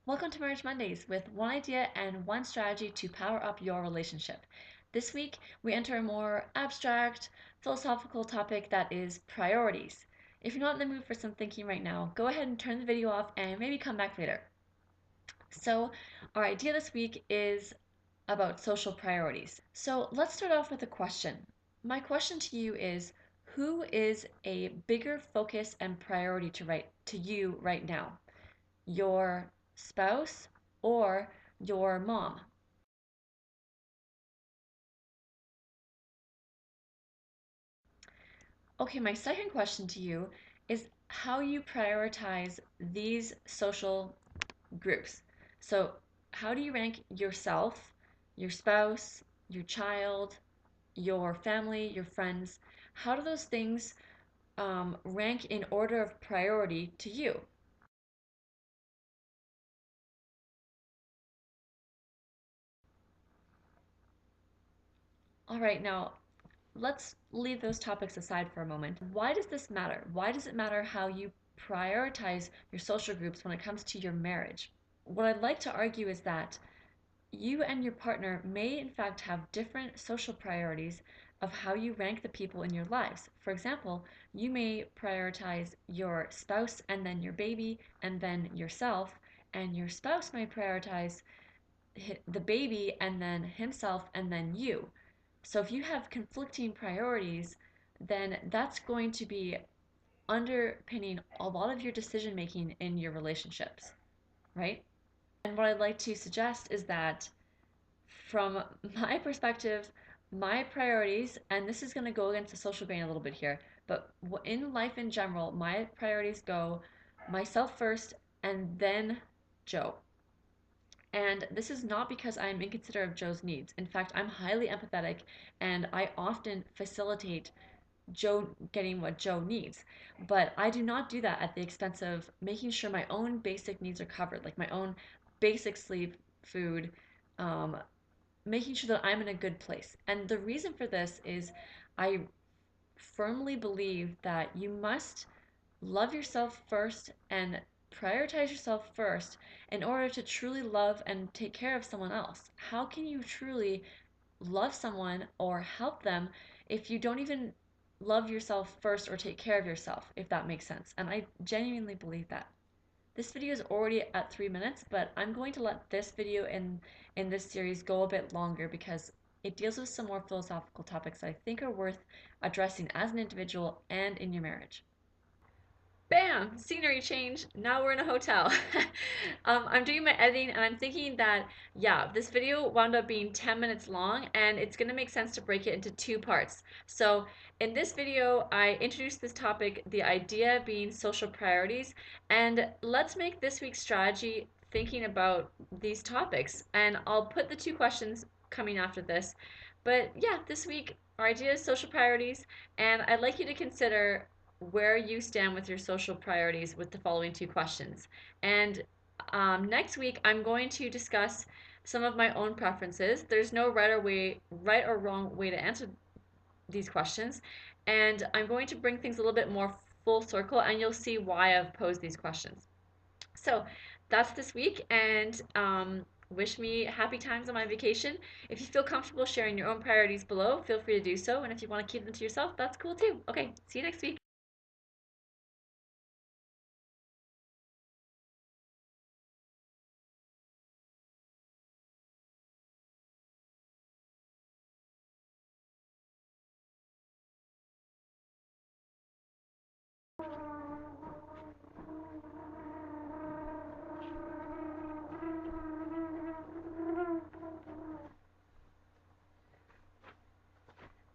Welcome to Marriage Mondays with one idea and one strategy to power up your relationship. This week, we enter a more abstract, philosophical topic that is priorities. If you're not in the mood for some thinking right now, go ahead and turn the video off and maybe come back later. So, our idea this week is about social priorities. So, let's start off with a question. My question to you is, who is a bigger focus and priority to you right now? Your spouse or your mom? Okay, my second question to you is how you prioritize these social groups. So, how do you rank yourself, your spouse, your child, your family, your friends? How do those things rank in order of priority to you? All right, now let's leave those topics aside for a moment. Why does this matter? Why does it matter how you prioritize your social groups when it comes to your marriage? What I'd like to argue is that you and your partner may, in fact, have different social priorities of how you rank the people in your lives. For example, you may prioritize your spouse and then your baby and then yourself, and your spouse may prioritize the baby and then himself and then you. So if you have conflicting priorities, then that's going to be underpinning a lot of your decision making in your relationships, right? And what I'd like to suggest is that from my perspective, my priorities, and this is going to go against the social grain a little bit here, but in life in general, my priorities go myself first and then Joe. And this is not because I'm inconsiderate of Joe's needs. In fact, I'm highly empathetic and I often facilitate Joe getting what Joe needs. But I do not do that at the expense of making sure my own basic needs are covered, like my own basic sleep, food, um, making sure that I'm in a good place. And the reason for this is I firmly believe that you must love yourself first and prioritize yourself first in order to truly love and take care of someone else. How can you truly love someone or help them if you don't even love yourself first or take care of yourself, if that makes sense? And I genuinely believe that. This video is already at 3 minutes, but I'm going to let this video in this series go a bit longer because it deals with some more philosophical topics that I think are worth addressing as an individual and in your marriage. Bam! Scenery change. Now we're in a hotel. I'm doing my editing and I'm thinking that, yeah, this video wound up being 10 minutes long and it's going to make sense to break it into two parts. So, in this video, I introduced this topic, the idea being social priorities, and let's make this week's strategy thinking about these topics. And I'll put the two questions coming after this. But yeah, this week, our idea is social priorities, and I'd like you to consider where you stand with your social priorities with the following two questions. And next week, I'm going to discuss some of my own preferences. There's no right or wrong way to answer these questions, and I'm going to bring things a little bit more full circle, and you'll see why I've posed these questions. So that's this week, and wish me happy times on my vacation. If you feel comfortable sharing your own priorities below, feel free to do so. And if you want to keep them to yourself, that's cool too. Okay, see you next week.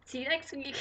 See you next week.